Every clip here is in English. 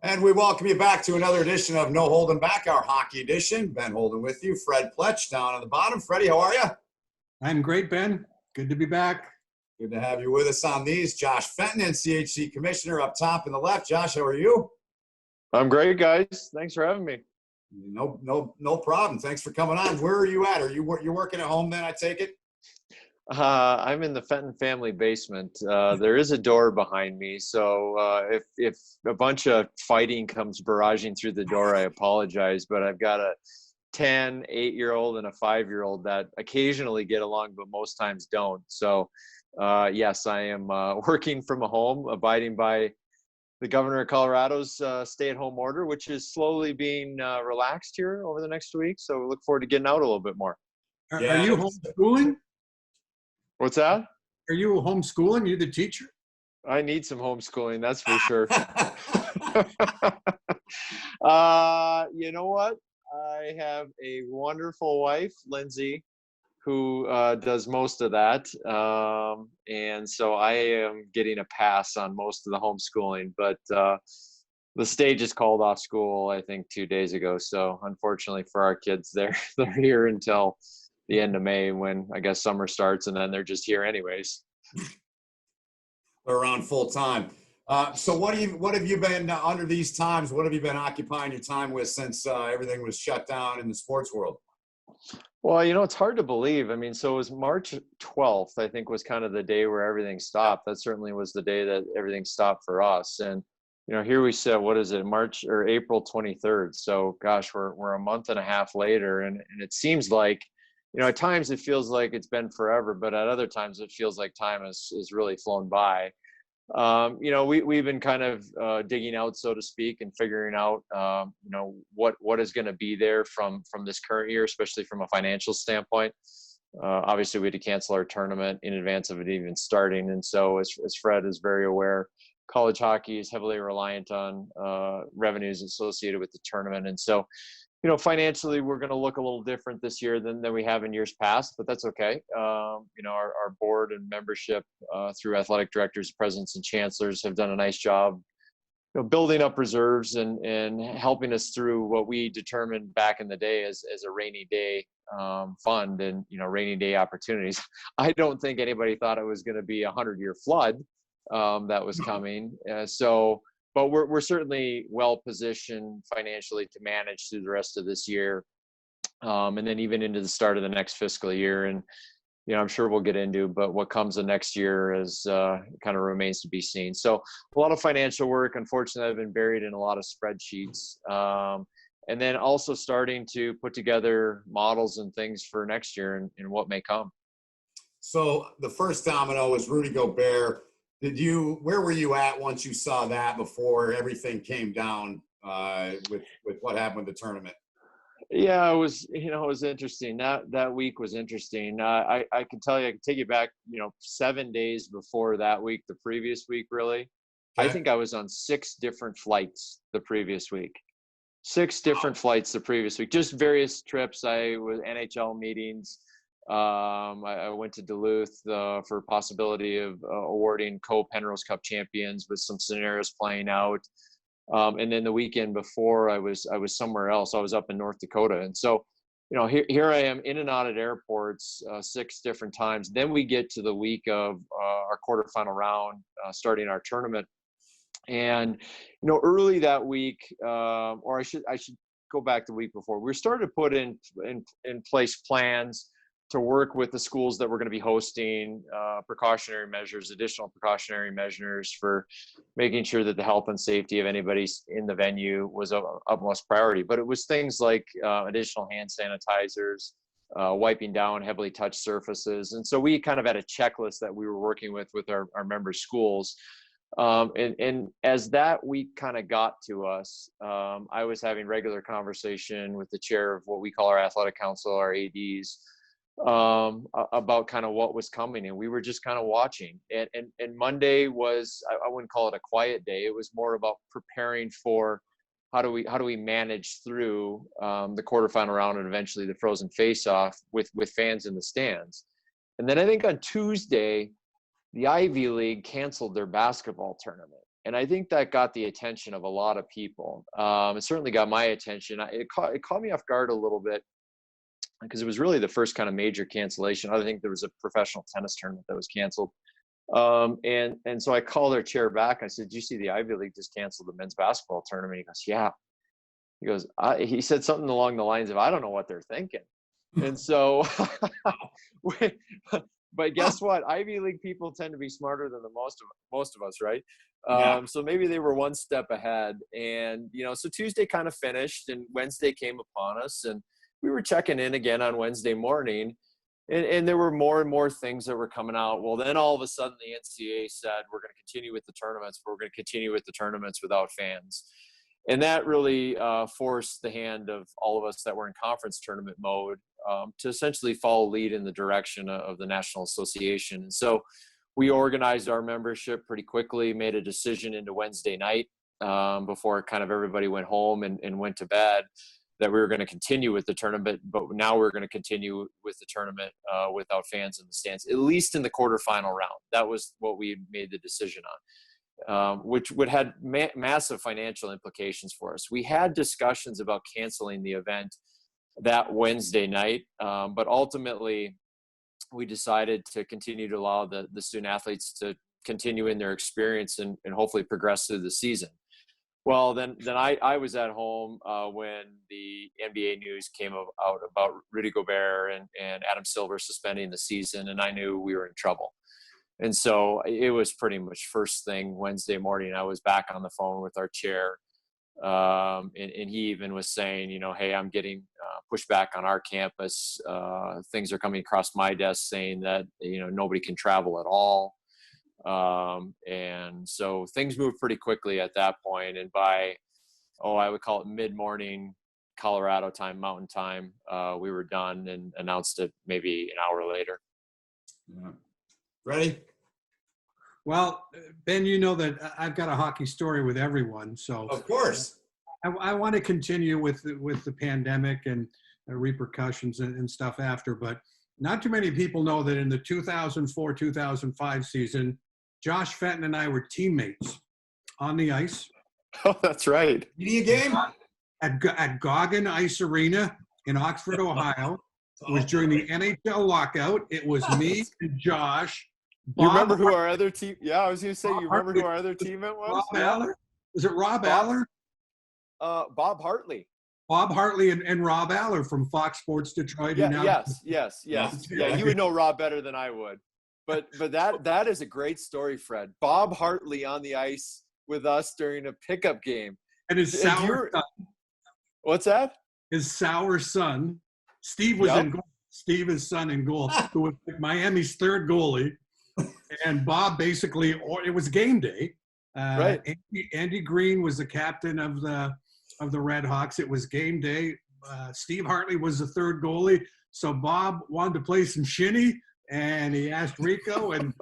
And we welcome you back to another edition of No Holden Back, our hockey edition. Ben Holden with you, Fred Pletsch down on the bottom. Freddie, how are you? I'm great, Ben. Good to be back. Good to have you with us on these. Josh Fenton, NCHC Commissioner, up top in the left. Josh, how are you? I'm great, guys. Thanks for having me. No problem. Thanks for coming on. Where are you at? You're working at home then, I take it? I'm in the Fenton family basement. There is a door behind me, so if a bunch of fighting comes barraging through the door, I apologize. But I've got a 10, 8-year-old, and a 5-year-old that occasionally get along, but most times don't. So, yes, I am working from home, abiding by the governor of Colorado's stay-at-home order, which is slowly being relaxed here over the next week. So we look forward to getting out a little bit more. Are you homeschooling? What's that? Are you homeschooling? You the teacher? I need some homeschooling, that's for sure. You know what? I have a wonderful wife, Lindsay, who does most of that. And so I am getting a pass on most of the homeschooling. But the state just called off school, I think, 2 days ago. So unfortunately for our kids, they're here until the end of May, when I guess summer starts, and then they're just here anyways. They're around full time. So what have you been under these times? What have you been occupying your time with since everything was shut down in the sports world? Well, it's hard to believe. I mean, so it was March 12th, I think, was kind of the day where everything stopped. That certainly was the day that everything stopped for us. And, here we sit, what is it, March or April 23rd. So gosh, we're a month and a half later. And it seems like, at times it feels like it's been forever, but at other times it feels like time has really flown by. We've been kind of digging out, so to speak, and figuring out, what is going to be there from this current year, especially from a financial standpoint. Obviously, we had to cancel our tournament in advance of it even starting. And so as Fred is very aware, college hockey is heavily reliant on revenues associated with the tournament. And so, financially, we're going to look a little different this year than we have in years past, but that's okay. Our board and membership through athletic directors, presidents, and chancellors have done a nice job, building up reserves and helping us through what we determined back in the day as a rainy day fund and, rainy day opportunities. I don't think anybody thought it was going to be a 100-year flood that was coming. But we're certainly well positioned financially to manage through the rest of this year, and then even into the start of the next fiscal year. And I'm sure we'll get into, but what comes the next year is kind of remains to be seen. So a lot of financial work. Unfortunately, I've been buried in a lot of spreadsheets, and then also starting to put together models and things for next year and what may come. So the first domino was Rudy Gobert. Where were you at once you saw that before everything came down with what happened with the tournament? Yeah, it was interesting. That week was interesting. I can tell you, I can take you back, 7 days before that week, the previous week, really. Okay. I think I was on 6 different flights the previous week. 6 different flights the previous week, just various trips. I was NHL meetings. I went to Duluth for possibility of awarding co-Penrose Cup champions with some scenarios playing out. And then the weekend before, I was somewhere else. I was up in North Dakota. And so, here I am in and out at airports 6 different times. Then we get to the week of our quarterfinal round, starting our tournament. And, early that week, or I should go back the week before, we started to put in place plans to work with the schools that were going to be hosting additional precautionary measures for making sure that the health and safety of anybody in the venue was of utmost priority. But it was things like additional hand sanitizers, wiping down heavily touched surfaces. And so we kind of had a checklist that we were working with our member schools. And as that week kind of got to us, I was having regular conversation with the chair of what we call our athletic council, our ADs, about kind of what was coming, and we were just kind of watching. And Monday was, I wouldn't call it a quiet day. It was more about preparing for how do we manage through the quarterfinal round and eventually the frozen face-off with fans in the stands. And then I think on Tuesday, the Ivy League canceled their basketball tournament. And I think that got the attention of a lot of people. It certainly got my attention. It caught me off guard a little bit because it was really the first kind of major cancellation. I think there was a professional tennis tournament that was canceled. And so I called our chair back. I said, "Do you see the Ivy League just canceled the men's basketball tournament?" He goes, "Yeah." He goes, he said something along the lines of, "I don't know what they're thinking." And so, but guess what? Ivy League people tend to be smarter than most of us, right? So maybe they were one step ahead. And, so Tuesday kind of finished and Wednesday came upon us, and we were checking in again on Wednesday morning. And there were more and more things that were coming out. Well, then all of a sudden the NCAA said, we're going to continue with the tournaments, but we're going to continue with the tournaments without fans. And that really forced the hand of all of us that were in conference tournament mode to essentially follow lead in the direction of the National Association. And so we organized our membership pretty quickly, made a decision into Wednesday night before kind of everybody went home and went to bed, that we were going to continue with the tournament, but now we're going to continue with the tournament without fans in the stands, at least in the quarterfinal round. That was what we made the decision on, which would have massive financial implications for us. We had discussions about canceling the event that Wednesday night, but ultimately we decided to continue to allow the student athletes to continue in their experience and hopefully progress through the season. Well, then I was at home when the NBA news came out about Rudy Gobert and Adam Silver suspending the season, and I knew we were in trouble. And so it was pretty much first thing Wednesday morning, I was back on the phone with our chair. And he even was saying, hey, I'm getting pushback on our campus. Things are coming across my desk saying that, nobody can travel at all. And so things moved pretty quickly at that point. And by, I would call it mid-morning Colorado time, Mountain time, we were done and announced it maybe an hour later. Yeah. Ready? Well, Ben, you know that I've got a hockey story with everyone. So of course, I want to continue with the pandemic and repercussions and stuff after, but not too many people know that in the 2004-2005 season, Josh Fenton and I were teammates on the ice. Oh, that's right. Media game? At Goggin Ice Arena in Oxford, Ohio. It was during the NHL lockout. It was me and Josh. You remember who our other team? Yeah, I was going to say, you remember who our other teammate was? Rob Aller? Was it Rob Aller? Bob Hartley. Bob Hartley and Rob Aller from Fox Sports Detroit. Yeah, yes. Yeah, you would know Rob better than I would. But that is a great story, Fred. Bob Hartley on the ice with us during a pickup game. And his sour son. What's that? His sour son. Steve was in goal. Steve, his son, in goal, who was Miami's third goalie. And Bob basically, it was game day. Right. Andy Green was the captain of the Red Hawks. It was game day. Steve Hartley was the third goalie. So Bob wanted to play some shinny, and he asked Rico, and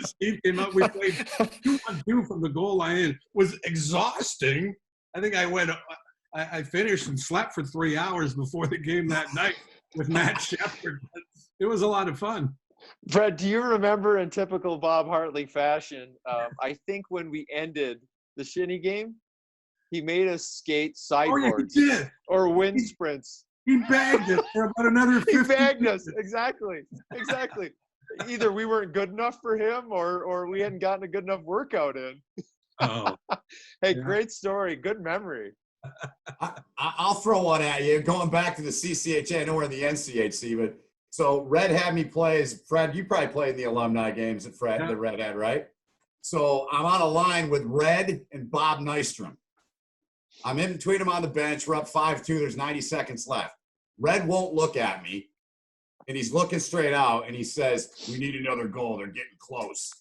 Steve came up. We played 2-on-2 from the goal line. It was exhausting. I think I finished and slept for 3 hours before the game that night with Matt Shepard. It was a lot of fun. Fred, do you remember in typical Bob Hartley fashion, I think when we ended the shinny game, he made us skate sideboards or wind sprints. He bagged us for about another 50 He bagged us, exactly. Either we weren't good enough for him or we hadn't gotten a good enough workout in. Oh. Hey, great story. Good memory. I'll throw one at you. Going back to the CCHA, I know we're in the NCHC, but so Red had me play as Fred. You probably played in the alumni games that the Red had, right? So I'm on a line with Red and Bob Nystrom. I'm in between them on the bench. We're up 5-2. There's 90 seconds left. Red won't look at me, and he's looking straight out, and he says, "We need another goal. They're getting close."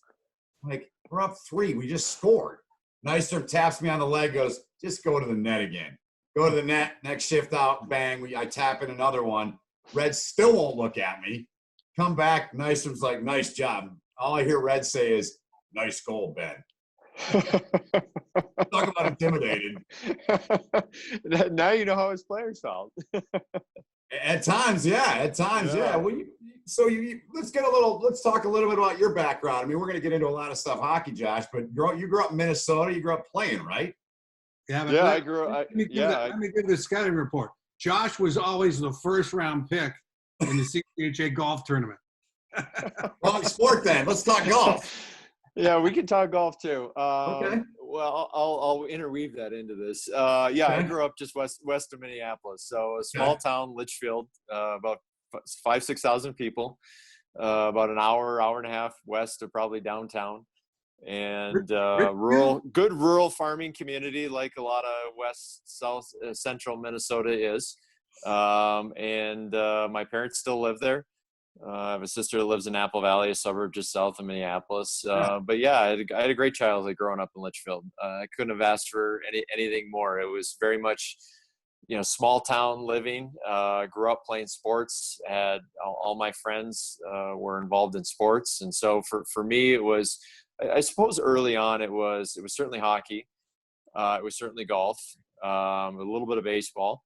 I'm like, we're up 3. We just scored. Nystrom taps me on the leg, goes, "Just go to the net again. Go to the net. Next shift out, bang. I tap in another one. Red still won't look at me. Come back. Nystrom's like, "Nice job." All I hear Red say is, "Nice goal, Ben." Talk about intimidated. Now you know how his players felt. At times, yeah. Well, So let's talk a little bit about your background. I mean, we're going to get into a lot of stuff hockey, Josh, but you grew up in Minnesota. You grew up playing, right? Yeah, but Yeah, I grew up. Let me give the scouting report. Josh was always the first round pick in the CCHA golf tournament. Wrong sport then. Let's talk golf. Yeah, we can talk golf too. Okay. Well, I'll interweave that into this. Yeah, Okay. I grew up just west of Minneapolis, so a small town, Litchfield, about 5,000-6,000 people, about an hour and a half west of probably downtown, and good rural farming community like a lot of west, south, central Minnesota is. And my parents still live there. I have a sister that lives in Apple Valley, a suburb just south of Minneapolis. But yeah, I had a great childhood growing up in Litchfield. I couldn't have asked for anything more. It was very much, small town living. Grew up playing sports. Had all my friends were involved in sports, and so for me, it was, I suppose, early on, it was certainly hockey. It was certainly golf. A little bit of baseball.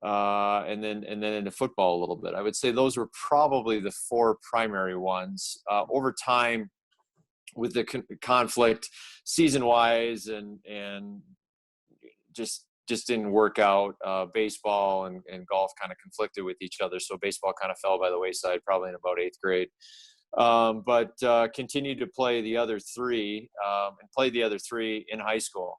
And then into football a little bit. I would say those were probably the four primary ones. Over time, with the conflict season-wise and just didn't work out. Baseball and golf kind of conflicted with each other, so baseball kind of fell by the wayside probably in about 8th grade. But continued to play the other three and played the other three in high school.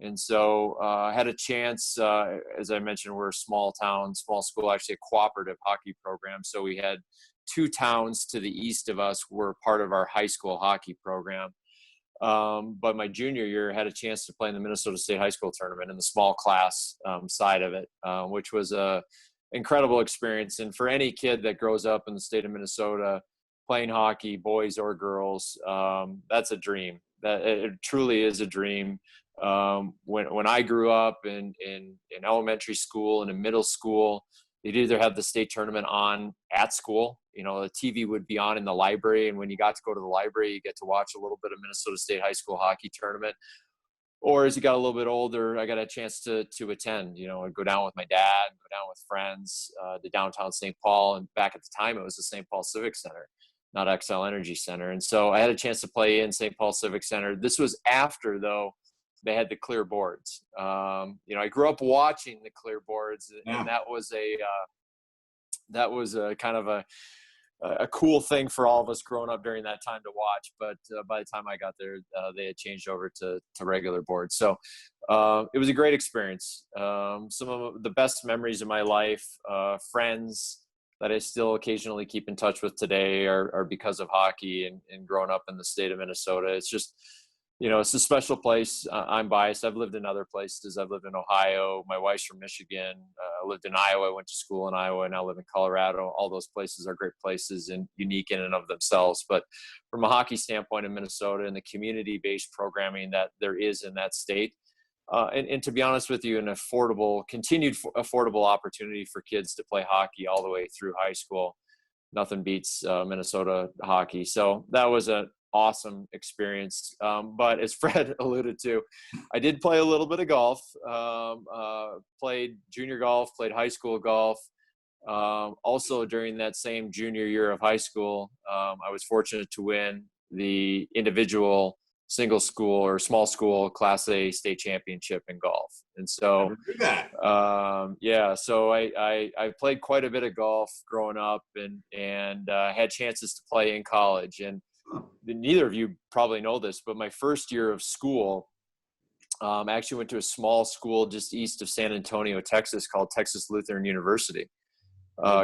And so I had a chance, as I mentioned, we're a small town, small school, actually a cooperative hockey program. So we had 2 towns to the east of us were part of our high school hockey program. But my junior year, I had a chance to play in the Minnesota State High School tournament in the small class side of it, which was a incredible experience. And for any kid that grows up in the state of Minnesota playing hockey, boys or girls, that's a dream. That it truly is a dream. When I grew up in elementary school and in middle school, they'd either have the state tournament on at school, the TV would be on in the library. And when you got to go to the library, you get to watch a little bit of Minnesota State High School hockey tournament. Or as you got a little bit older, I got a chance to attend, I'd go down with my dad, go down with friends, to downtown St. Paul. And back at the time, it was the St. Paul Civic Center, not XL Energy Center. And so I had a chance to play in St. Paul Civic Center. This was after, though, they had the clear boards. I grew up watching the clear boards, and that was a kind of a cool thing for all of us growing up during that time to watch. But by the time I got there, they had changed over to regular boards. So it was a great experience. Some of the best memories of my life, friends that I still occasionally keep in touch with today are because of hockey and growing up in the state of Minnesota. It's just, it's a special place. I'm biased. I've lived in other places. I've lived in Ohio. My wife's from Michigan. I lived in Iowa. I went to school in Iowa. And now live in Colorado. All those places are great places and unique in and of themselves. But from a hockey standpoint in Minnesota and the community-based programming that there is in that state, and to be honest with you, an continued affordable opportunity for kids to play hockey all the way through high school. Nothing beats Minnesota hockey. So that was an awesome experience. But as Fred alluded to, I did play a little bit of golf, played junior golf, played high school golf. Also during that same junior year of high school, I was fortunate to win the individual single school or small school Class A state championship in golf. And so, so I played quite a bit of golf growing up and had chances to play in college. And neither of you probably know this, but my first year of school, I actually went to a small school just east of San Antonio, Texas, called Texas Lutheran University,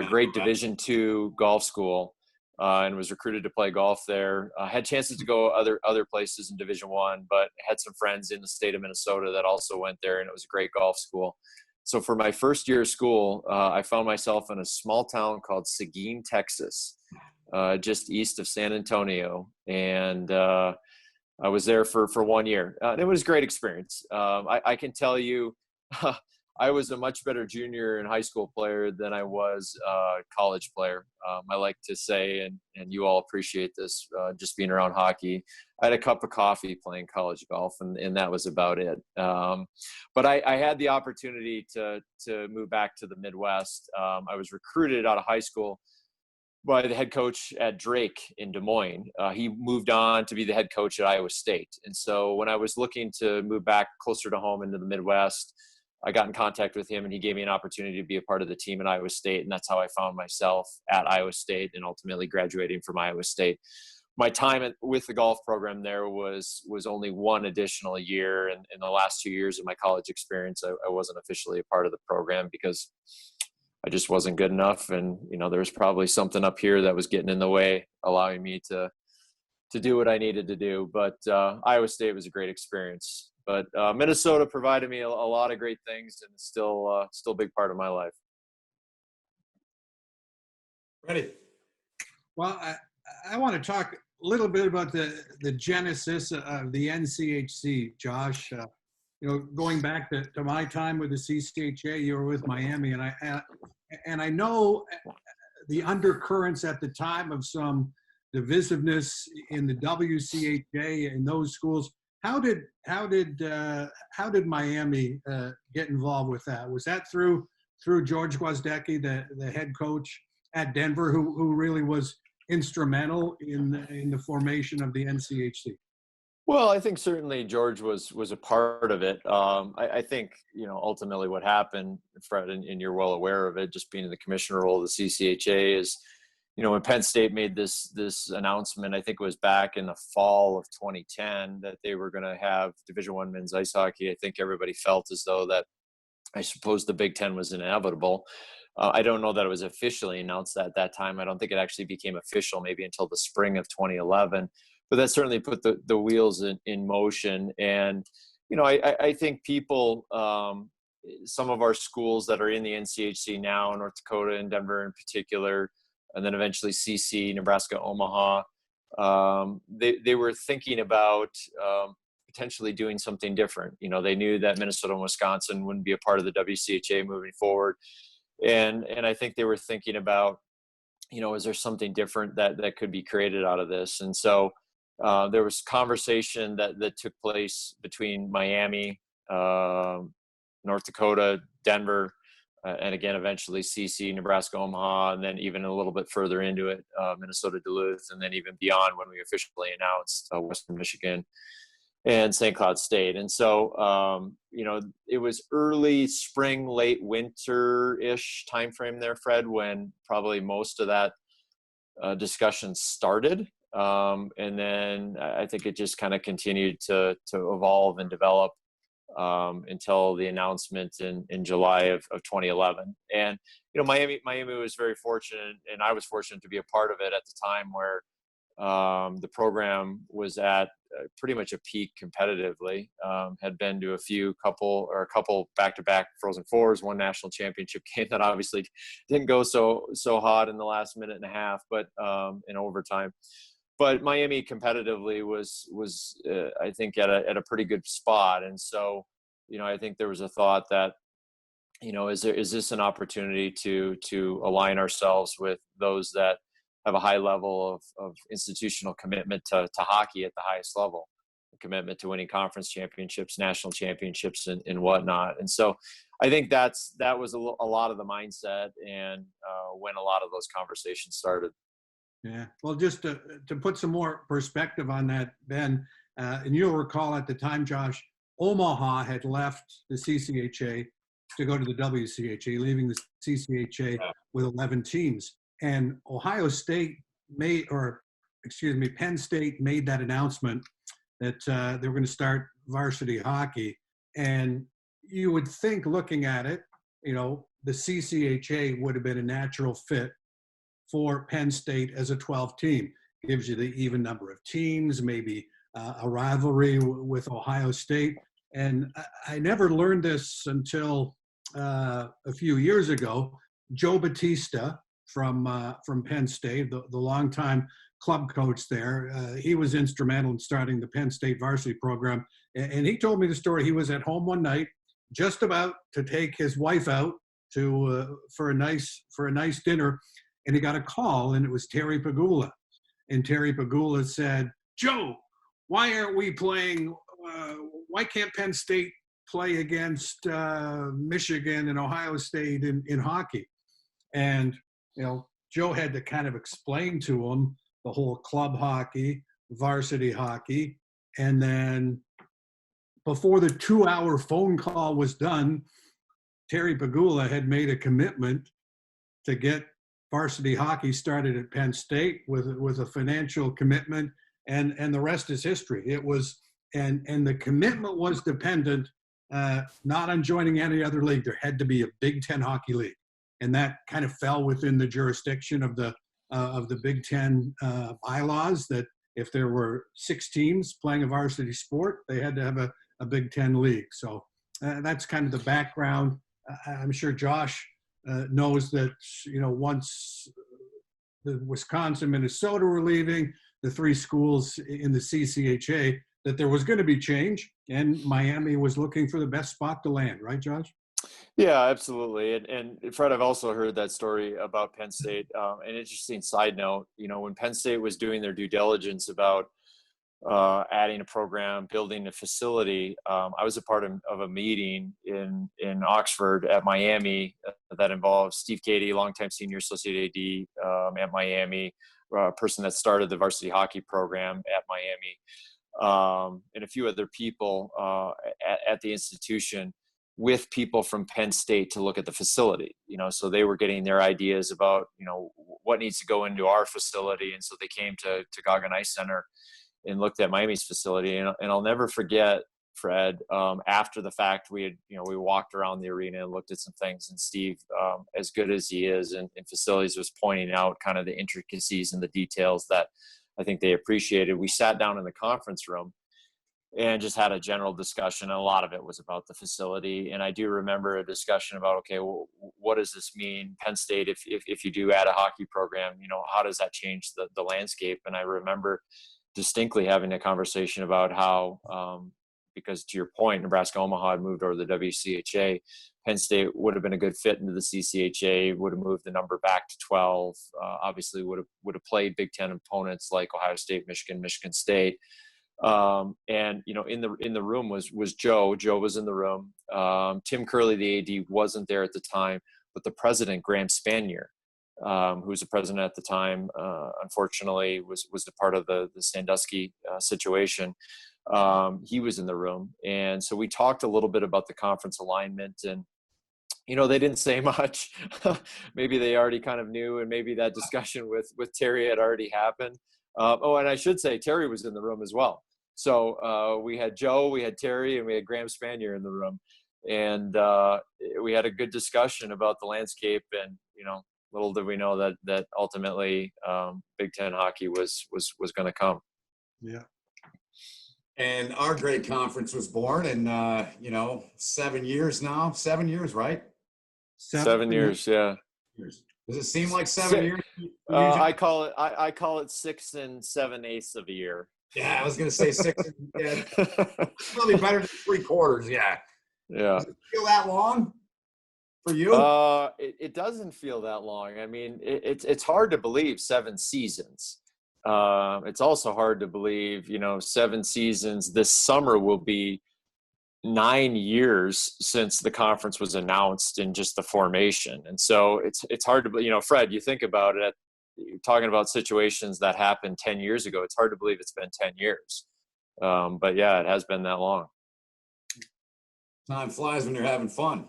great Division II golf school, and was recruited to play golf there. Had chances to go other places in Division I, but had some friends in the state of Minnesota that also went there, and it was a great golf school. So for my first year of school, I found myself in a small town called Seguin, Texas, just east of San Antonio. And I was there for 1 year. And it was a great experience. I can tell you, I was a much better junior and high school player than I was a college player. I like to say, and you all appreciate this, just being around hockey, I had a cup of coffee playing college golf, and that was about it. But I had the opportunity to move back to the Midwest. I was recruited out of high school by the head coach at Drake in Des Moines. He moved on to be the head coach at Iowa State. And so when I was looking to move back closer to home into the Midwest, I got in contact with him, and he gave me an opportunity to be a part of the team at Iowa State. And that's how I found myself at Iowa State and ultimately graduating from Iowa State. My time with the golf program there was only one additional year. And in the last 2 years of my college experience, I wasn't officially a part of the program because I just wasn't good enough. And, there was probably something up here that was getting in the way, allowing me to do what I needed to do. But Iowa State was a great experience. But Minnesota provided me a lot of great things, and it's still a big part of my life. Ready. Well, I want to talk a little bit about the genesis of the NCHC, Josh. Going back to my time with the CCHA, you were with Miami, and I know the undercurrents at the time of some divisiveness in the WCHA and those schools. How did Miami get involved with that? Was that through George Gwozdecky, the head coach at Denver, who really was instrumental in the formation of the NCHC? Well, I think certainly George was a part of it. I think, ultimately what happened, Fred, and you're well aware of it, just being in the commissioner role of the CCHA, is, when Penn State made this announcement, I think it was back in the fall of 2010, that they were going to have Division I men's ice hockey. I think everybody felt as though that, I suppose, the Big Ten was inevitable. I don't know that it was officially announced at that time. I don't think it actually became official maybe until the spring of 2011. But that certainly put the wheels in motion. And, I think people, some of our schools that are in the NCHC now, North Dakota and Denver in particular, and then eventually CC, Nebraska, Omaha, they were thinking about potentially doing something different. They knew that Minnesota and Wisconsin wouldn't be a part of the WCHA moving forward. And I think they were thinking about, is there something different that could be created out of this? And so there was conversation that took place between Miami, North Dakota, Denver, and again, eventually CC, Nebraska, Omaha, and then even a little bit further into it, Minnesota, Duluth, and then even beyond when we officially announced Western Michigan and St. Cloud State. And so, it was early spring, late winter-ish timeframe there, Fred, when probably most of that discussion started. And then I think it just kind of continued to evolve and develop until the announcement in July of 2011. And, Miami was very fortunate, and I was fortunate to be a part of it at the time where the program was at pretty much a peak competitively, had been to a couple back-to-back Frozen Fours, one national championship game that obviously didn't go so hot in the last minute and a half, but in overtime. But Miami competitively was I think at a pretty good spot. And so, I think there was a thought that, is this an opportunity to align ourselves with those that have a high level of institutional commitment to hockey at the highest level, a commitment to winning conference championships, national championships, and whatnot. And so I think that was a lot of the mindset and when a lot of those conversations started. Yeah. Well, just to put some more perspective on that, Ben, and you'll recall at the time, Josh, Omaha had left the CCHA to go to the WCHA, leaving the CCHA with 11 teams. And Penn State made that announcement that they were going to start varsity hockey. And you would think, looking at it, the CCHA would have been a natural fit for Penn State as a 12 team. Gives you the even number of teams, maybe a rivalry with Ohio State. And I never learned this until a few years ago. Joe Batista from Penn State, the longtime club coach there, he was instrumental in starting the Penn State varsity program. And he told me the story. He was at home one night, just about to take his wife out for a nice dinner, and he got a call, and it was Terry Pegula. And Terry Pegula said, "Joe, why aren't we playing? Why can't Penn State play against Michigan and Ohio State in hockey?" And Joe had to kind of explain to him the whole club hockey, varsity hockey, and then before the 2-hour phone call was done, Terry Pagula had made a commitment to get varsity hockey started at Penn State with a financial commitment, and the rest is history. It was, and the commitment was dependent not on joining any other league. There had to be a Big Ten hockey league, and that kind of fell within the jurisdiction of the Big Ten bylaws, that if there were 6 teams playing a varsity sport, they had to have a Big Ten league. So that's kind of the background. I'm sure Josh knows that, once the Wisconsin, Minnesota were leaving, the 3 schools in the CCHA, that there was going to be change, and Miami was looking for the best spot to land. Right, Josh? Yeah, absolutely. And Fred, I've also heard that story about Penn State. An interesting side note, when Penn State was doing their due diligence about adding a program, building a facility, I was a part of a meeting in Oxford at Miami that involved Steve Cady, longtime senior associate AD at Miami, a person that started the varsity hockey program at Miami, and a few other people at the institution, with people from Penn State to look at the facility. So they were getting their ideas about what needs to go into our facility, and so they came to Goggin Ice Center and looked at Miami's facility. And I'll never forget, Fred, after the fact, we walked around the arena and looked at some things, and Steve, as good as he is in facilities, was pointing out kind of the intricacies and the details that I think they appreciated. We sat down in the conference room and just had a general discussion. And a lot of it was about the facility. And I do remember a discussion about, okay, well, what does this mean? Penn State, if you do add a hockey program, how does that change the landscape? And I remember distinctly having a conversation about how, because to your point, Nebraska Omaha had moved over to the WCHA, Penn State would have been a good fit into the CCHA, would have moved the number back to 12, obviously would have played Big Ten opponents like Ohio State, Michigan State. And in the room was Joe. Joe was in the room. Tim Curley, the AD, wasn't there at the time, but the president, Graham Spanier, who was the president at the time, unfortunately was a part of the Sandusky situation. He was in the room, and so we talked a little bit about the conference alignment, and they didn't say much. Maybe they already kind of knew, and maybe that discussion with Terry had already happened. And I should say Terry was in the room as well. So we had Joe, we had Terry, and we had Graham Spanier in the room. And we had a good discussion about the landscape. And, little did we know that ultimately Big Ten hockey was going to come. Yeah. And our great conference was born in, 7 years now. 7 years, right? 7 years, yeah. Does it seem like 7 years? I call it 6 7/8 of a year. Yeah, I was going to say 6. Yeah, probably better than 3/4. Yeah. Yeah. Does it feel that long for you? It doesn't feel that long. I mean, it's hard to believe 7 seasons. It's also hard to believe, 7 seasons. This summer will be 9 years since the conference was announced in just the formation. And so it's hard to, Fred, you think about it, you're talking about situations that happened 10 years ago. It's hard to believe it's been 10 years. But yeah, it has been that long. Time flies when you're having fun.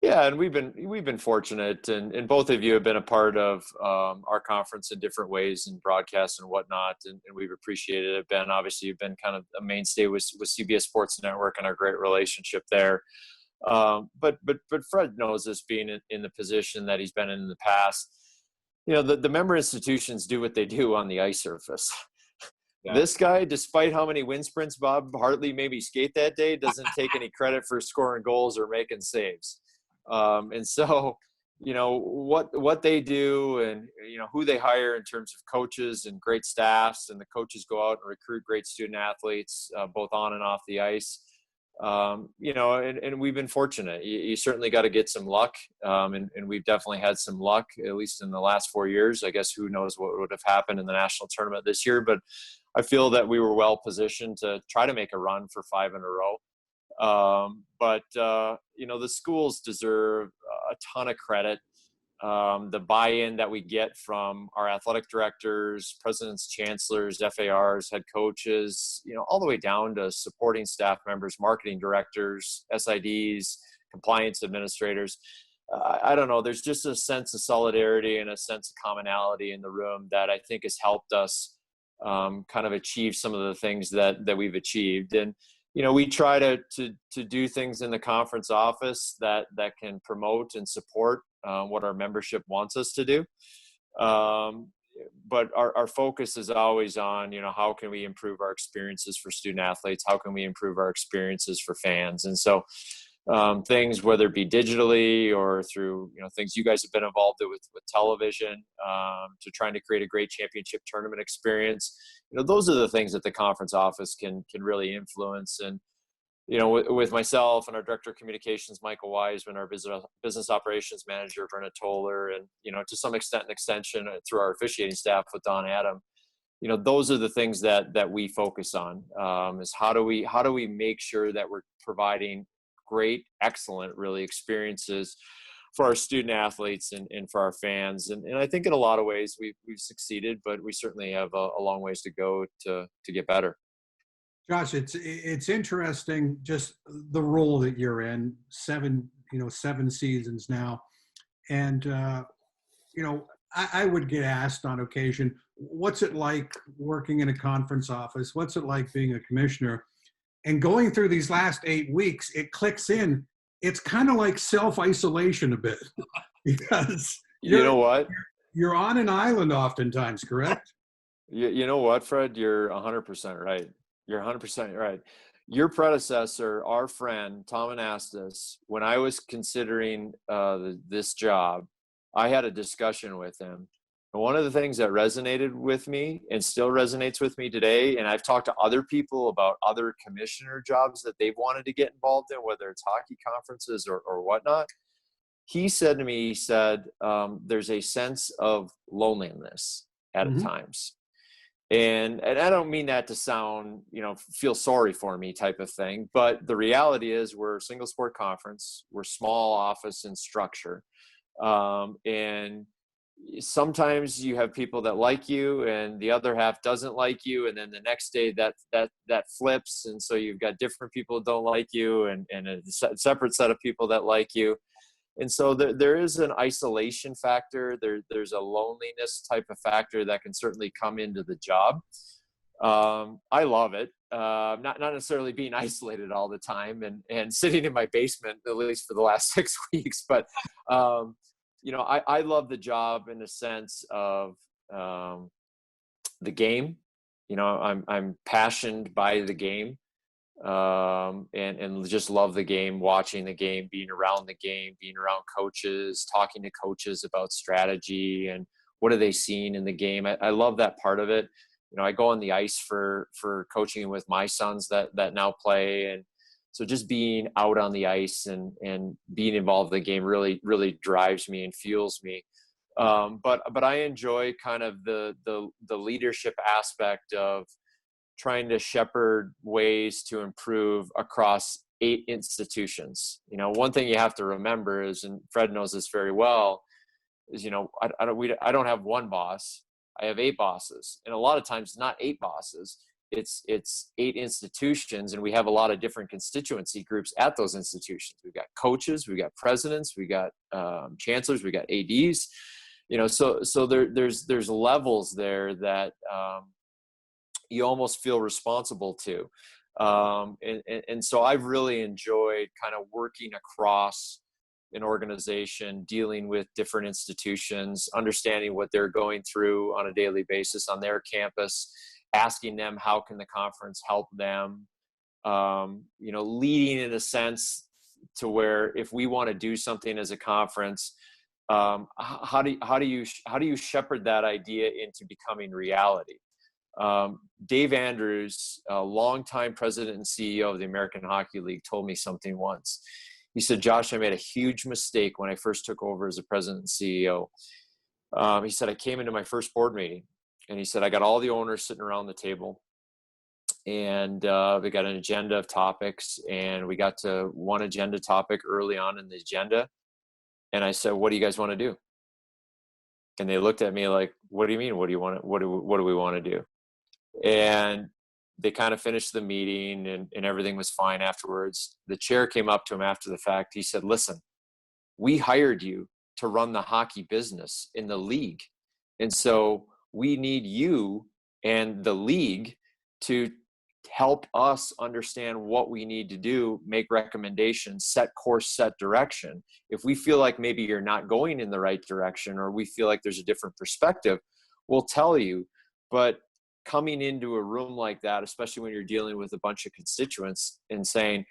Yeah, and we've been fortunate, and both of you have been a part of our conference in different ways in broadcasts and whatnot, and we've appreciated it. Ben, obviously, you've been kind of a mainstay with CBS Sports Network and our great relationship there. But Fred knows this, being in the position that he's been in the past. The member institutions do what they do on the ice surface. Yeah. This guy, despite how many wind sprints Bob Hartley maybe skate that day, doesn't take any credit for scoring goals or making saves. And so, what they do, and, who they hire in terms of coaches and great staffs, and the coaches go out and recruit great student athletes, both on and off the ice. And we've been fortunate. You certainly got to get some luck. And we've definitely had some luck, at least in the last 4 years. I guess who knows what would have happened in the national tournament this year, but I feel that we were well positioned to try to make a run for 5 in a row. But the schools deserve a ton of credit. the buy-in that we get from our athletic directors, presidents, chancellors, FARs, head coaches, all the way down to supporting staff members, marketing directors, SIDs, compliance administrators. I don't know. There's just a sense of solidarity and a sense of commonality in the room that I think has helped us kind of achieve some of the things that we've achieved. And we try to do things in the conference office that can promote and support what our membership wants us to do. But our focus is always on, how can we improve our experiences for student athletes? How can we improve our experiences for fans? And so things, whether it be digitally or through, things you guys have been involved with television, to trying to create a great championship tournament experience. Those are the things that the conference office can really influence. And, with myself and our director of communications, Michael Wiseman, our business operations manager, Brenna Toller, and, to some extent, an extension through our officiating staff with Don Adam, those are the things that we focus on, is how do we make sure that we're providing great, excellent, really experiences for our student athletes and for our fans. And I think in a lot of ways we've succeeded, but we certainly have a long ways to go to get better. Josh, it's interesting, just the role that you're in, 7 seasons now. And, I would get asked on occasion, what's it like working in a conference office? What's it like being a commissioner? And going through these last 8 weeks, it clicks in. It's kind of like self-isolation a bit, because you know what? You're on an island oftentimes, correct? You know what, Fred? You're 100% right. You're 100% right. Your predecessor, our friend, Tom Anastas, when I was considering this job, I had a discussion with him. And one of the things that resonated with me and still resonates with me today, and I've talked to other people about other commissioner jobs that they've wanted to get involved in, whether it's hockey conferences or whatnot. He said to me, there's a sense of loneliness at times. And I don't mean that to sound, feel sorry for me type of thing, but the reality is we're a single sport conference. We're small office and structure. And sometimes you have people that like you and the other half doesn't like you. And then the next day that flips. And so you've got different people that don't like you and a separate set of people that like you. And so there is an isolation factor. There's a loneliness type of factor that can certainly come into the job. I love it. Not necessarily being isolated all the time and sitting in my basement, at least for the last 6 weeks. But, I love the job in the sense of the game. I'm passionate by the game. And just love the game, watching the game, being around the game, being around coaches, talking to coaches about strategy and what are they seeing in the game. I love that part of it. I go on the ice for coaching with my sons that now play. And so just being out on the ice and being involved in the game really, really drives me and fuels me. But I enjoy kind of the leadership aspect of trying to shepherd ways to improve across 8 institutions. One thing you have to remember is, and Fred knows this very well, is, I don't have one boss. I have 8 bosses. And a lot of times not 8 bosses, it's 8 institutions. And we have a lot of different constituency groups at those institutions. We've got coaches, we've got presidents, we got chancellors, we got ADs, so there's levels there that, you almost feel responsible to. And so I've really enjoyed kind of working across an organization, dealing with different institutions, understanding what they're going through on a daily basis on their campus, asking them how can the conference help them, leading in a sense to where if we want to do something as a conference, how do you shepherd that idea into becoming reality? Dave Andrews, a longtime president and CEO of the American Hockey League, told me something once. He said, Josh, I made a huge mistake when I first took over as a president and CEO. He said, I came into my first board meeting and he said, I got all the owners sitting around the table and we got an agenda of topics and we got to one agenda topic early on in the agenda. And I said, what do you guys want to do? And they looked at me like, what do you mean? What do we want to do? And they kind of finished the meeting, and everything was fine afterwards. The chair came up to him after the fact. He said, listen, we hired you to run the hockey business in the league. And so we need you and the league to help us understand what we need to do, make recommendations, set course, set direction. If we feel like maybe you're not going in the right direction, or we feel like there's a different perspective, we'll tell you. But coming into a room like that, especially when you're dealing with a bunch of constituents and saying,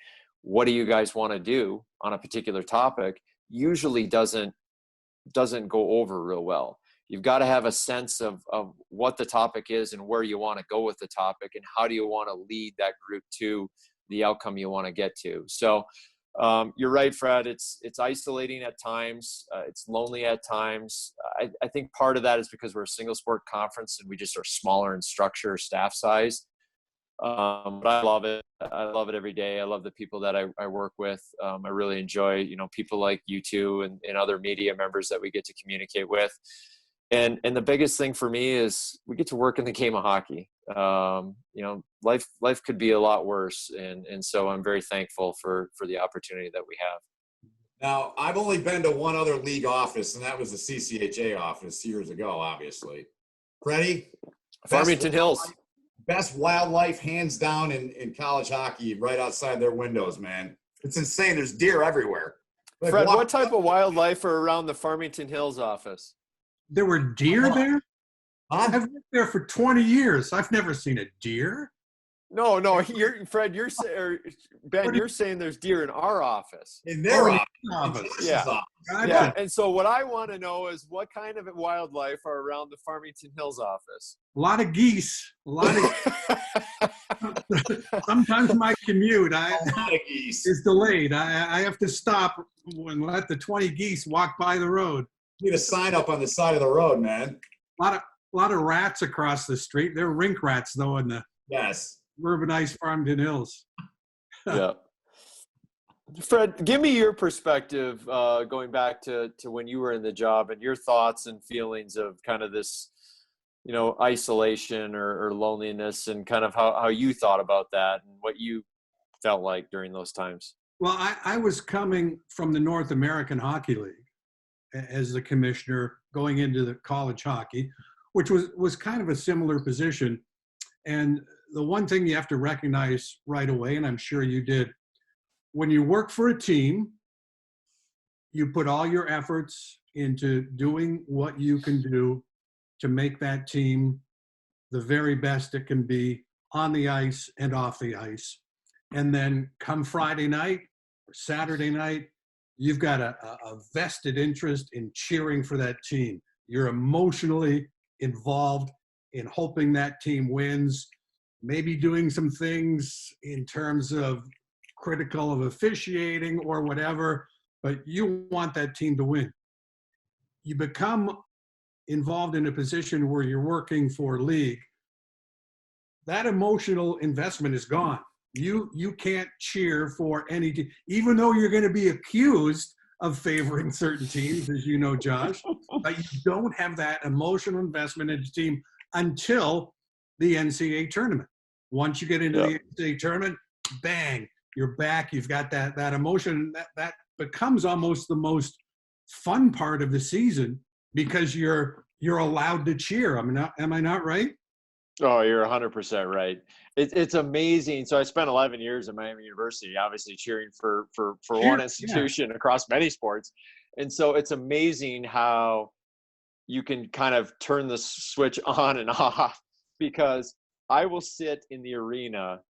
what do you guys want to do on a particular topic, usually doesn't go over real well. You've got to have a sense of what the topic is and where you want to go with the topic, and how do you want to lead that group to the outcome you want to get to. So you're right, Fred. It's isolating at times. It's lonely at times. I think part of that is because we're a single sport conference and we just are smaller in structure, staff size. But I love it. I love it every day. I love the people that I work with. I really enjoy, people like you two and other media members that we get to communicate with. And the biggest thing for me is we get to work in the game of hockey. Life could be a lot worse. And so I'm very thankful for the opportunity that we have. Now, I've only been to one other league office, and that was the CCHA office years ago, obviously. Freddie? Farmington Hills. Best wildlife, hands down, in college hockey, right outside their windows, man. It's insane. There's deer everywhere. Like, Fred, what type of wildlife are around the Farmington Hills office? There were deer there? Huh? I've lived there for 20 years. I've never seen a deer. No, Fred, you're saying there's deer in our office. In their office. Yeah. Gotcha. Yeah. And so what I want to know is what kind of wildlife are around the Farmington Hills office? A lot of geese. Sometimes my commute is delayed. I have to stop and let the 20 geese walk by the road. Need a sign up on the side of the road, man. A lot of rats across the street. They're rink rats, though, in the urbanized Farmington Hills. Yeah. Fred, give me your perspective going back to when you were in the job, and your thoughts and feelings of kind of this, isolation or loneliness, and kind of how you thought about that and what you felt like during those times. Well, I was coming from the North American Hockey League as the commissioner, going into the college hockey, which was kind of a similar position. And the one thing you have to recognize right away, and I'm sure you did, when you work for a team, you put all your efforts into doing what you can do to make that team the very best it can be on the ice and off the ice. And then come Friday night or Saturday night, you've got a vested interest in cheering for that team. You're emotionally involved in hoping that team wins, maybe doing some things in terms of critical of officiating or whatever, but you want that team to win. You become involved in a position where you're working for a league. That emotional investment is gone. You can't cheer for any team, even though you're going to be accused of favoring certain teams, as you know, Josh, but you don't have that emotional investment in the team until the NCAA tournament. Once you get into the NCAA tournament, bang, you're back. You've got that emotion. That becomes almost the most fun part of the season because you're allowed to cheer. Am I not right? Oh, you're 100% right. It's amazing. So I spent 11 years at Miami University, obviously cheering for one institution across many sports. And so it's amazing how you can kind of turn the switch on and off, because I will sit in the arena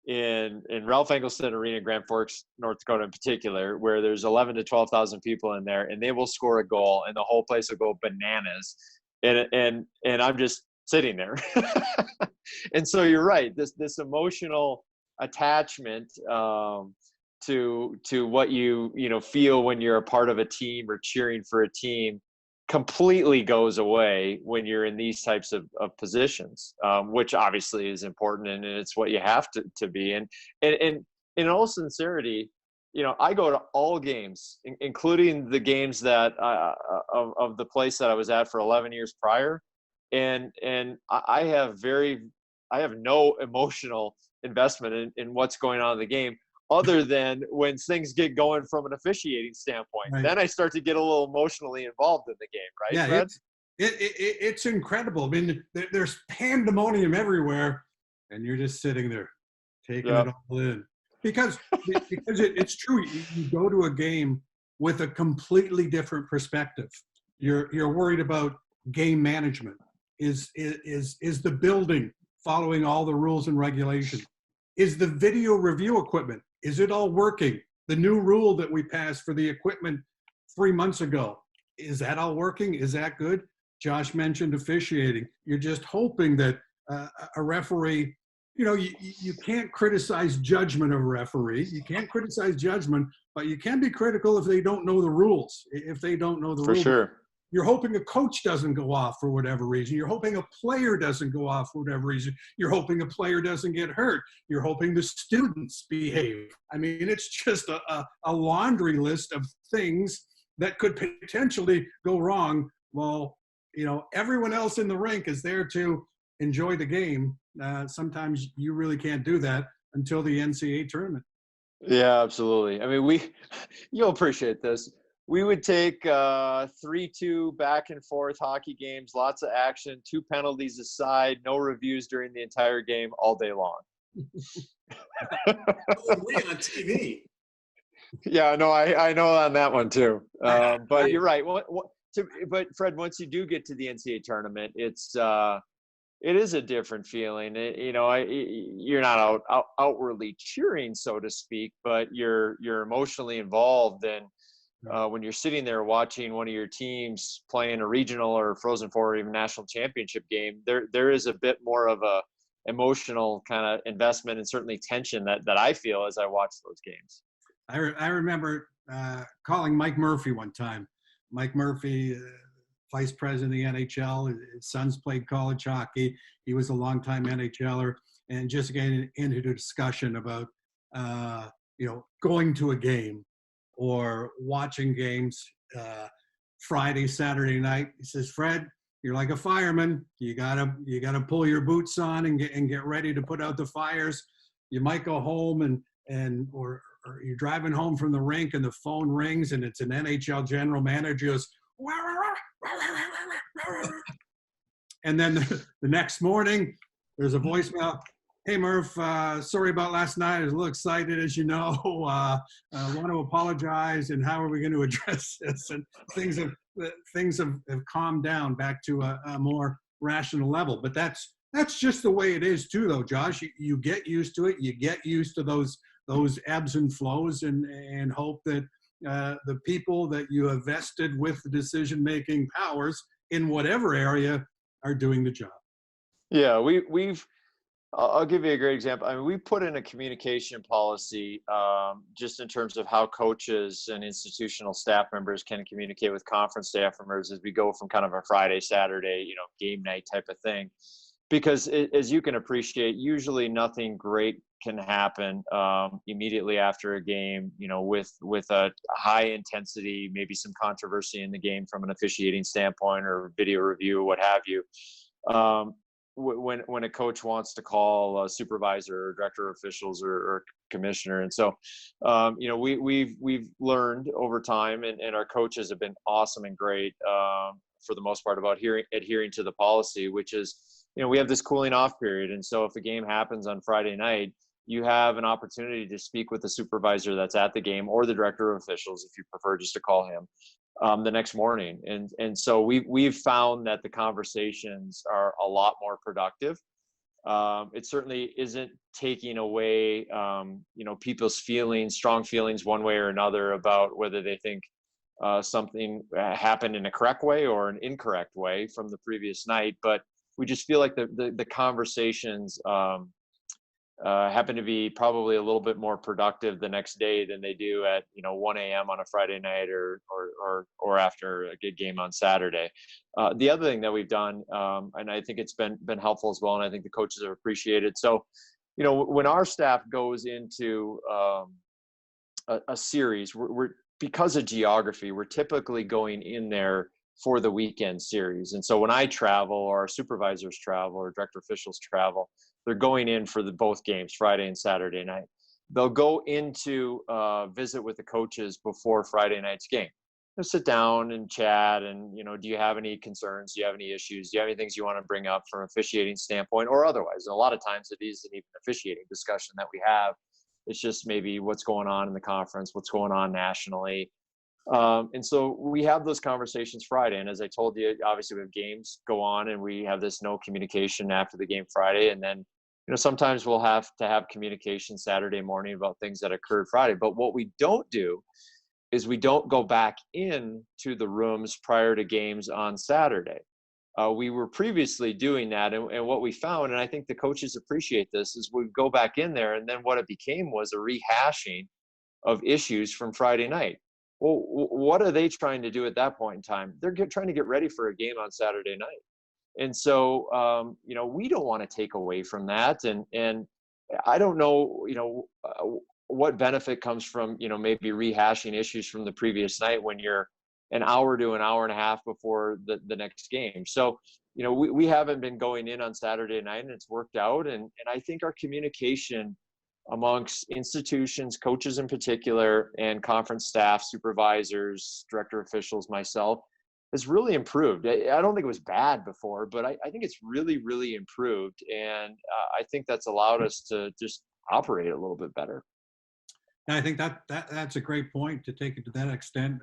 in Ralph Engelstad Arena, Grand Forks, North Dakota in particular, where there's 11 to 12,000 people in there, and they will score a goal and the whole place will go bananas. And I'm just sitting there. And so you're right, this emotional attachment to what you feel when you're a part of a team or cheering for a team completely goes away when you're in these types of positions, which obviously is important, and it's what you have to be. And in all sincerity, I go to all games, including the games that of the place that I was at for 11 years prior, and I have no emotional investment in what's going on in the game, other than when things get going from an officiating standpoint. Right. Then I start to get a little emotionally involved in the game, right, Yeah, Fred? it's incredible. I mean, there's pandemonium everywhere, and you're just sitting there taking it all in. Because it's true. You go to a game with a completely different perspective. You're worried about game management. Is the building following all the rules and regulations? Is the video review equipment, is it all working? The new rule that we passed for the equipment 3 months ago, is that all working? Is that good? Josh mentioned officiating. You're just hoping that a referee, you can't criticize judgment of a referee. You can't criticize judgment, but you can be critical if they don't know the rules. If they don't know the rules. For sure. You're hoping a coach doesn't go off for whatever reason. You're hoping a player doesn't go off for whatever reason. You're hoping a player doesn't get hurt. You're hoping the students behave. I mean, it's just a laundry list of things that could potentially go wrong. Well, everyone else in the rink is there to enjoy the game. Sometimes you really can't do that until the NCAA tournament. Yeah, absolutely. I mean, you'll appreciate this. We would take 3-2 back and forth hockey games, lots of action, 2 penalties aside, no reviews during the entire game all day long. We on TV. Yeah, no, I know on that one too. But you're right. But Fred, once you do get to the NCAA tournament, it is a different feeling. You're not outwardly cheering, so to speak, but you're emotionally involved. And when you're sitting there watching one of your teams playing a regional or Frozen Four or even national championship game, there is a bit more of a emotional kind of investment and certainly tension that I feel as I watch those games. I remember calling Mike Murphy one time. Mike Murphy, vice president of the NHL. His sons played college hockey. He was a longtime NHLer, and just getting into a discussion about, going to a game or watching games Friday, Saturday night. He says, Fred, you're like a fireman. You gotta pull your boots on and get ready to put out the fires. You might go home or you're driving home from the rink and the phone rings and it's an NHL general manager goes, and then the next morning there's a voicemail. Hey Murph, sorry about last night. I was a little excited, as you know. I want to apologize. And how are we going to address this? And things have calmed down back to a more rational level. But that's just the way it is too, though, Josh. You get used to it. You get used to those ebbs and flows, and hope that the people that you have vested with the decision-making powers in whatever area are doing the job. Yeah, I'll give you a great example. I mean, we put in a communication policy just in terms of how coaches and institutional staff members can communicate with conference staff members as we go from kind of a Friday, Saturday, game night type of thing. Because as you can appreciate, usually nothing great can happen immediately after a game, with a high intensity, maybe some controversy in the game from an officiating standpoint or video review or what have you. When a coach wants to call a supervisor or director of officials or commissioner. And so, we've learned over time, and our coaches have been awesome and great for the most part about adhering to the policy, which is, we have this cooling off period. And so if a game happens on Friday night, you have an opportunity to speak with the supervisor that's at the game or the director of officials, if you prefer just to call him, the next morning. And so we've found that the conversations are a lot more productive. It certainly isn't taking away, people's strong feelings one way or another about whether they think something happened in a correct way or an incorrect way from the previous night. But we just feel like the conversations happen to be probably a little bit more productive the next day than they do at 1 a.m. on a Friday night or after a good game on Saturday. The other thing that we've done, and I think it's been helpful as well, and I think the coaches have appreciated. So, when our staff goes into a series, we're because of geography, we're typically going in there for the weekend series. And so when I travel, or our supervisors travel, or director officials travel, they're going in for both games, Friday and Saturday night. They'll go into visit with the coaches before Friday night's game. They'll sit down and chat, and do you have any concerns? Do you have any issues? Do you have any things you want to bring up from an officiating standpoint or otherwise? And a lot of times it isn't even officiating discussion that we have. It's just maybe what's going on in the conference, what's going on nationally. And so we have those conversations Friday. And as I told you, obviously we have games go on, and we have this no communication after the game Friday. And then, sometimes we'll have to have communication Saturday morning about things that occurred Friday. But what we don't do is we don't go back in to the rooms prior to games on Saturday. We were previously doing that, and what we found, and I think the coaches appreciate this, is we go back in there, and then what it became was a rehashing of issues from Friday night. Well, what are they trying to do at that point in time? They're trying to get ready for a game on Saturday night. And so, we don't want to take away from that. And I don't know, what benefit comes from, maybe rehashing issues from the previous night when you're an hour to an hour and a half before the next game. So, we haven't been going in on Saturday night, and it's worked out. And I think our communication amongst institutions, coaches in particular, and conference staff, supervisors, director officials, myself, has really improved. I don't think it was bad before, but I think it's really, really improved. And I think that's allowed us to just operate a little bit better. And I think that's a great point, to take it to that extent.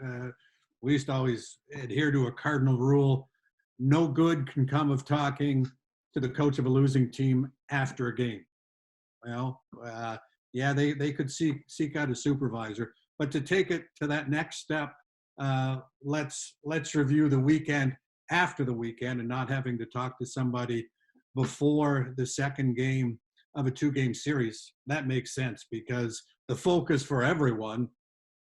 We used to always adhere to a cardinal rule: no good can come of talking to the coach of a losing team after a game. Well, yeah, they could seek out a supervisor, but to take it to that next step, let's review the weekend after the weekend, and not having to talk to somebody before the second game of a 2-game series. That makes sense, because the focus for everyone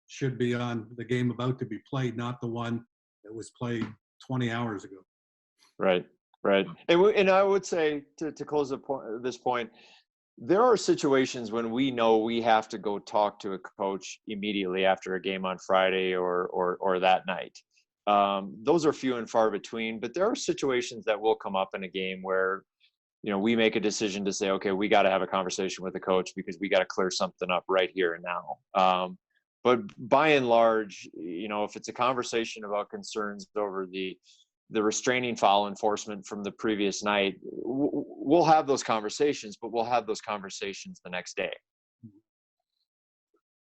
should be on the game about to be played, not the one that was played 20 hours ago. Right. And I would say, to close this point, there are situations when we know we have to go talk to a coach immediately after a game on Friday or that night. Those are few and far between, but there are situations that will come up in a game where, we make a decision to say, okay, we got to have a conversation with the coach because we got to clear something up right here and now. But by and large, if it's a conversation about concerns over the restraining foul enforcement from the previous night, we'll have those conversations, but we'll have those conversations the next day.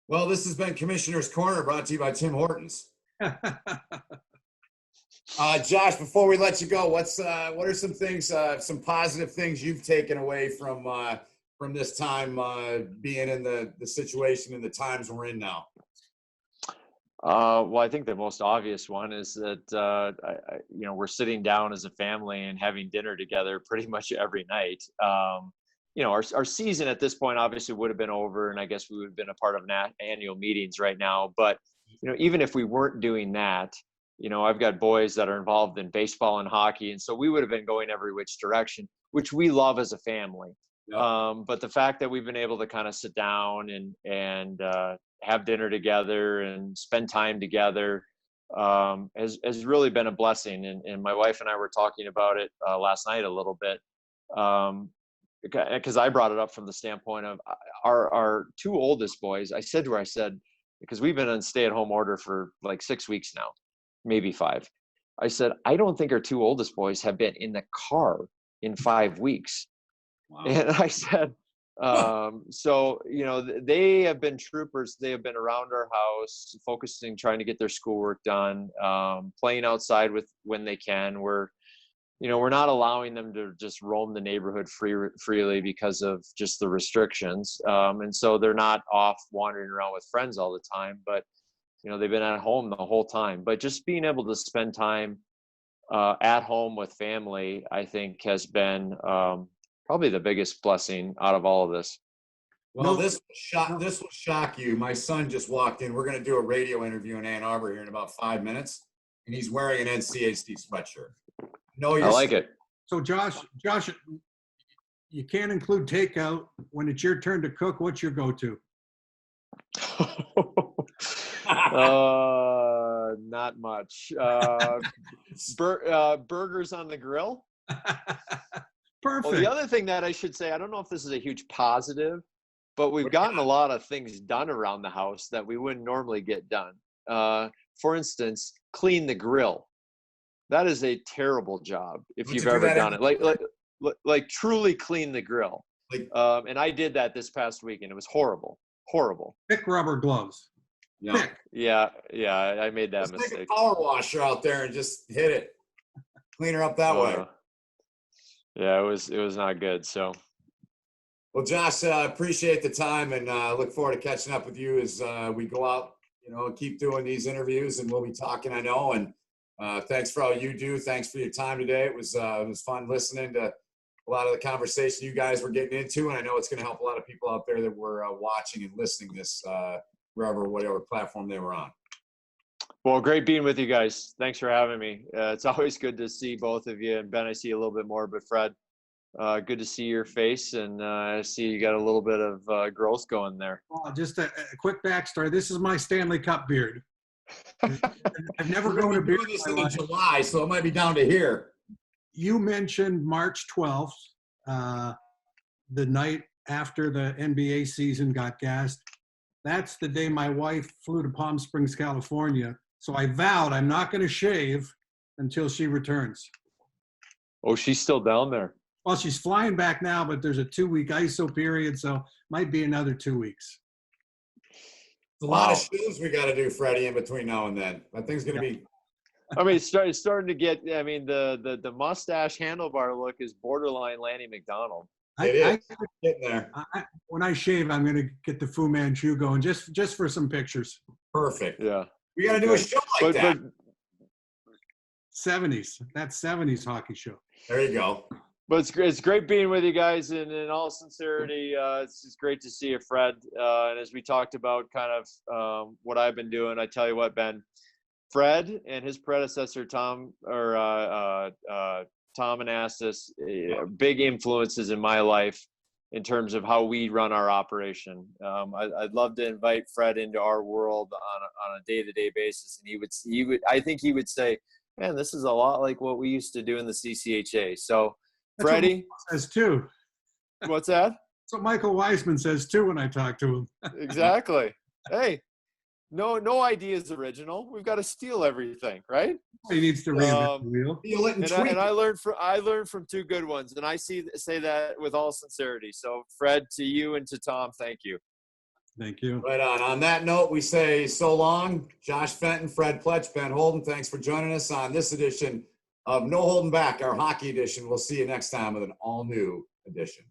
Well, this has been Commissioner's Corner, brought to you by Tim Hortons. Josh, before we let you go, what are some things, some positive things you've taken away from this time, being in the situation and the times we're in now? Well, I think the most obvious one is that, we're sitting down as a family and having dinner together pretty much every night. Our season at this point obviously would have been over, and I guess we would have been a part of annual meetings right now. But, even if we weren't doing that, I've got boys that are involved in baseball and hockey. And so we would have been going every which direction, which we love as a family. Yep. But the fact that we've been able to kind of sit down and have dinner together and spend time together has really been a blessing. And my wife and I were talking about it last night a little bit, because I brought it up from the standpoint of our 2 oldest boys. I said to her, because we've been on stay-at-home order for like 6 weeks now, maybe 5. I said, I don't think our 2 oldest boys have been in the car in 5 weeks. Wow. And I said, so, they have been troopers. They have been around our house, focusing, trying to get their schoolwork done, playing outside when they can. We're not allowing them to just roam the neighborhood freely because of just the restrictions. And so they're not off wandering around with friends all the time, but, they've been at home the whole time. But just being able to spend time at home with family, I think, has been probably the biggest blessing out of all of this. Well, this will shock you. My son just walked in. We're going to do a radio interview in Ann Arbor here in about 5 minutes, and he's wearing an NCHC sweatshirt. I like it. So Josh, you can't include takeout. When it's your turn to cook, what's your go-to? Not much. Burgers on the grill. Perfect. Well, the other thing that I should say, I don't know if this is a huge positive, but we've gotten a lot of things done around the house that we wouldn't normally get done. For instance, clean the grill. That is a terrible job if you've ever done it. Like truly clean the grill. And I did that this past weekend. It was horrible. Thick rubber gloves. Yeah. Thick. Yeah, I made that Just mistake. take a power washer out there and just hit it. Clean her up that way. Yeah, it was not good. So, well, Josh, appreciate the time and look forward to catching up with you as we go out, and keep doing these interviews, and we'll be talking, I know. And thanks for all you do. Thanks for your time today. It was fun listening to a lot of the conversation you guys were getting into, and I know it's going to help a lot of people out there that were watching and listening this whatever platform they were on. Well, great being with you guys. Thanks for having me. It's always good to see both of you. And Ben, I see a little bit more, but Fred, good to see your face, and I see you got a little bit of growth going there. Well, just a quick backstory. This is my Stanley Cup beard. I've never grown a beard. We're doing this in July, so it might be down to here. You mentioned March 12th, the night after the NBA season got gassed. That's the day my wife flew to Palm Springs, California. So I vowed I'm not going to shave until she returns. Oh, she's still down there. Well, she's flying back now, but there's a 2-week ISO period, so might be another 2 weeks. It's a lot of shows we got to do, Freddie, in between now and then. That thing's going to be. I mean, it's starting to get. I mean, the mustache handlebar look is borderline Lanny McDonald. Getting there. When I shave, I'm going to get the Fu Manchu going just for some pictures. Perfect. Yeah. We got to do a show like that. 70s. That's 70s hockey show. There you go. But it's great being with you guys, and in all sincerity, it's just great to see you, Fred. And as we talked about kind of what I've been doing, I tell you what, Ben, Fred and his predecessor, Tom Anastas, big influences in my life in terms of how we run our operation. I'd love to invite Fred into our world on a day-to-day basis, and he would. I think he would say, "Man, this is a lot like what we used to do in the CCHA." So, that's Freddie says too. What's that? That's what Michael Weisman says too when I talk to him. Exactly. Hey. No idea is original. We've got to steal everything, right? He needs to reinvent the wheel. And I learned from two good ones, and I say that with all sincerity. So, Fred, to you and to Tom, thank you. Thank you. Right on. On that note, we say so long. Josh Fenton, Fred Pletsch, Ben Holden, thanks for joining us on this edition of No Holding Back, our hockey edition. We'll see you next time with an all-new edition.